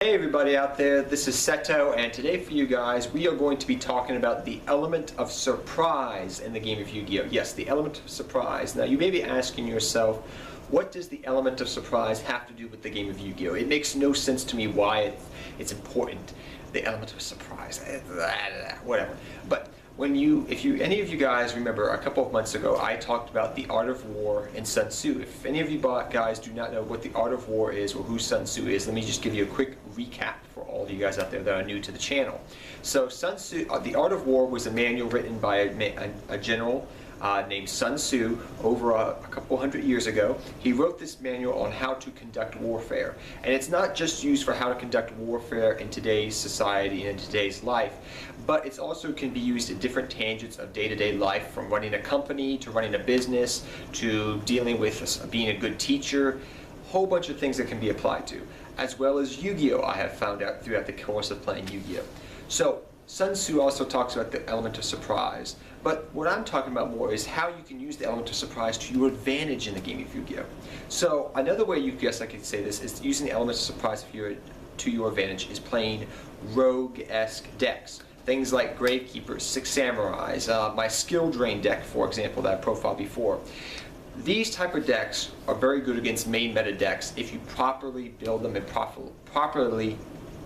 Hey everybody out there, this is Seto, and today for you guys we are going to be talking about the element of surprise in the game of Yu-Gi-Oh! Yes, the element of surprise. Now you may be asking yourself, what does the element of surprise have to do with the game of Yu-Gi-Oh! It makes no sense to me why it's important, the element of surprise, whatever. But if any of you guys remember, a couple of months ago I talked about the Art of War and Sun Tzu. If any of you guys do not know what the Art of War is or who Sun Tzu is, let me just give you a quick recap for all of you guys out there that are new to the channel. So Sun Tzu, the Art of War was a manual written by a general named Sun Tzu over a couple hundred years ago. He wrote this manual on how to conduct warfare. And it's not just used for how to conduct warfare in today's society and in today's life, but it also can be used at different tangents of day-to-day life, from running a company to running a business to dealing with being a good teacher. Whole bunch of things that can be applied to, as well as Yu-Gi-Oh! I have found out throughout the course of playing Yu-Gi-Oh! So Sun Tzu also talks about the element of surprise, but what I'm talking about more is how you can use the element of surprise to your advantage in the game of Yu-Gi-Oh! So another way I could say this is using the element of surprise to your advantage is playing rogue-esque decks. Things like Gravekeepers, Six Samurais, my Skill Drain deck, for example, that I profiled before. These type of decks are very good against main meta decks if you properly build them and properly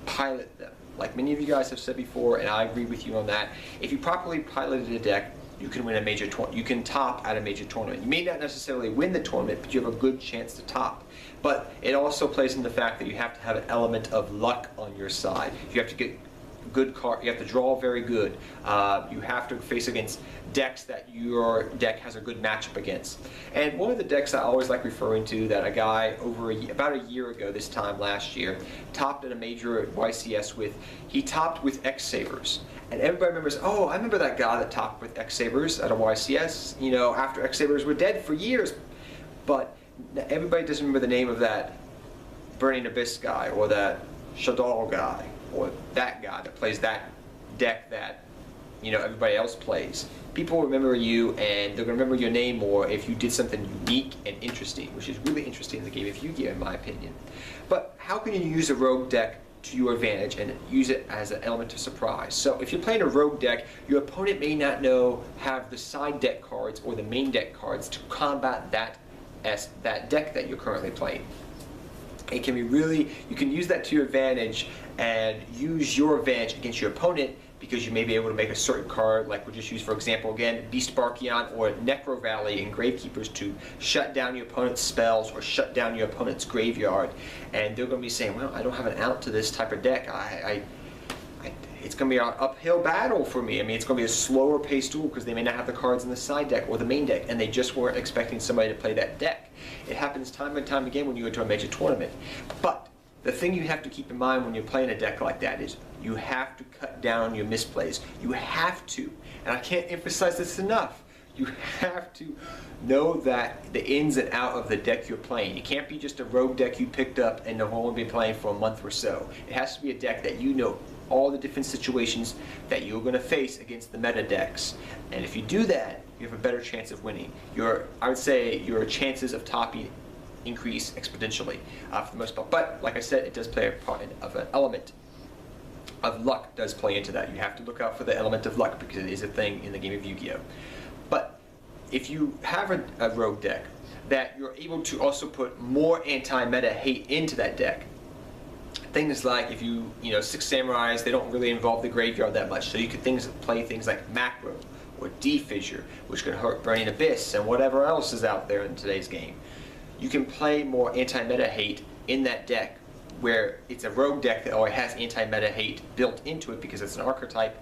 pilot them. Like many of you guys have said before, and I agree with you on that, if you properly piloted a deck, you can win a major tournament. You can top at a major tournament. You may not necessarily win the tournament, but you have a good chance to top. But it also plays in the fact that you have to have an element of luck on your side. You have to get good card. You have to draw very good. You have to face against decks that your deck has a good matchup against. And one of the decks I always like referring to that a guy about a year ago, this time last year, topped at a major YCS with. He topped with X-Sabers. And everybody remembers, oh, I remember that guy that topped with X-Sabers at a YCS, you know, after X-Sabers were dead for years. But everybody doesn't remember the name of that Burning Abyss guy, or that Shadal guy, or that guy that plays that deck that, you know, everybody else plays. People remember you, and they're going to remember your name more if you did something unique and interesting, which is really interesting in the game of Yu-Gi-Oh! In my opinion. But how can you use a rogue deck to your advantage and use it as an element of surprise? So if you're playing a rogue deck, your opponent may not have the side deck cards or the main deck cards to combat that deck that you're currently playing. It can be you can use that to your advantage and use your advantage against your opponent, because you may be able to make a certain card, like we'll just use for example again, Beast Barkion or Necro Valley in Gravekeepers, to shut down your opponent's spells or shut down your opponent's graveyard. And they're going to be saying, well, I don't have an out to this type of deck. It's going to be an uphill battle for me. I mean, it's going to be a slower paced duel because they may not have the cards in the side deck or the main deck, and they just weren't expecting somebody to play that deck. It happens time and time again when you go to a major tournament. But the thing you have to keep in mind when you're playing a deck like that is you have to cut down your misplays. You have to, and I can't emphasize this enough, you have to know that the ins and out of the deck you're playing. It can't be just a rogue deck you picked up and have only been playing for a month or so. It has to be a deck that you know all the different situations that you're going to face against the meta decks. And if you do that, you have a better chance of winning. I would say your chances of topping increase exponentially for the most part. But like I said, it does play a part of an element of luck does play into that. You have to look out for the element of luck because it is a thing in the game of Yu-Gi-Oh! But if you have a rogue deck, that you're able to also put more anti-meta hate into that deck. Things like if you know, Six Samurais, they don't really involve the graveyard that much, so you could play things like Macro or D-Fissure, which can hurt Burning Abyss and whatever else is out there in today's game. You can play more anti-meta hate in that deck, where it's a rogue deck that already has anti-meta hate built into it because it's an archetype,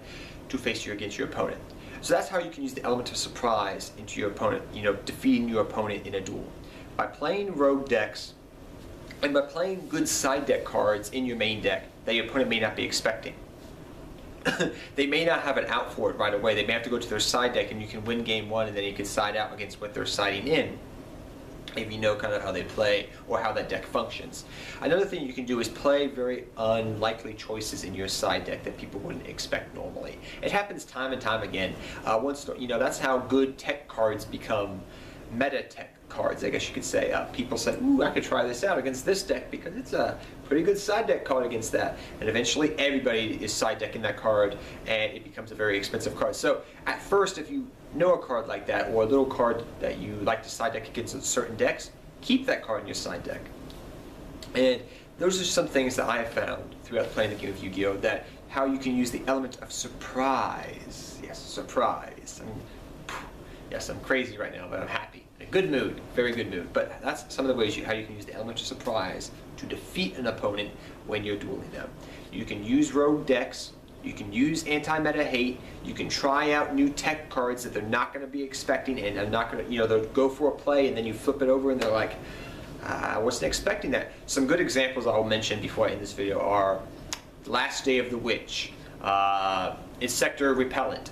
to face you against your opponent. So that's how you can use the element of surprise into your opponent, you know, defeating your opponent in a duel. By playing rogue decks, and by playing good side deck cards in your main deck that your opponent may not be expecting. They may not have an out for it right away. They may have to go to their side deck, and you can win game one, and then you can side out against what they're siding in, if you know kind of how they play or how that deck functions. Another thing you can do is play very unlikely choices in your side deck that people wouldn't expect normally. It happens time and time again. You know, that's how good tech cards become meta tech cards, I guess you could say. People said, ooh, I could try this out against this deck because it's a pretty good side deck card against that. And eventually everybody is side decking that card and it becomes a very expensive card. So at first, if you know a card like that or a little card that you like to side deck against certain decks, keep that card in your side deck. And those are some things that I have found throughout playing the game of Yu-Gi-Oh! That how you can use the element of surprise. Yes, surprise. Yes, I'm crazy right now, but I'm happy. In a good mood, very good mood. But that's some of the ways how you can use the element of surprise to defeat an opponent when you're dueling them. You can use rogue decks. You can use anti-meta hate. You can try out new tech cards that they're not going to be expecting, and are not going to, they'll go for a play, and then you flip it over, and they're like, I wasn't expecting that. Some good examples I'll mention before I end this video are Last Day of the Witch, Insector Repellent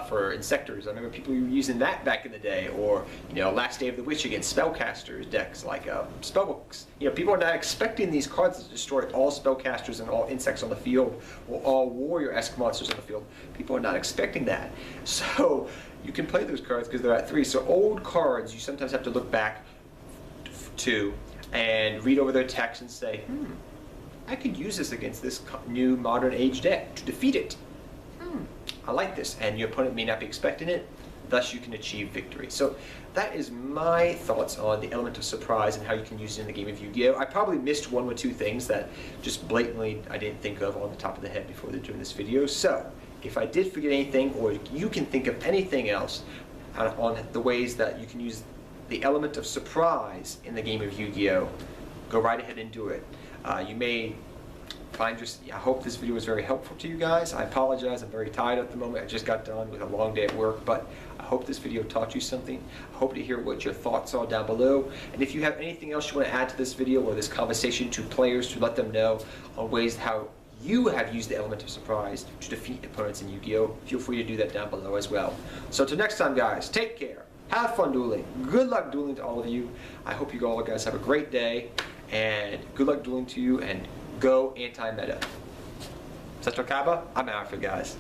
for Insectors. I remember people were using that back in the day, or Last Day of the Witch against Spellcasters decks like Spellbooks. People are not expecting these cards to destroy all Spellcasters and all insects on the field, or all Warrior-esque monsters on the field. People are not expecting that, so you can play those cards because they're at 3. So old cards, you sometimes have to look back to and read over their text and say, I could use this against this new modern age deck to defeat it. I like this, and your opponent may not be expecting it, thus you can achieve victory. So that is my thoughts on the element of surprise and how you can use it in the game of Yu-Gi-Oh! I probably missed one or two things that just blatantly I didn't think of on the top of the head before doing this video. So if I did forget anything, or you can think of anything else on the ways that you can use the element of surprise in the game of Yu-Gi-Oh!, go right ahead and do it. You may find I hope this video was very helpful to you guys. I apologize, I'm very tired at the moment. I just got done with a long day at work, but I hope this video taught you something. I hope to hear what your thoughts are down below. And if you have anything else you want to add to this video or this conversation to players, to let them know on ways how you have used the element of surprise to defeat opponents in Yu-Gi-Oh!, feel free to do that down below as well. So till next time, guys, take care. Have fun dueling. Good luck dueling to all of you. I hope you all guys have a great day, and good luck dueling to you, and go anti-meta. Seto Kaba, I'm out for you guys.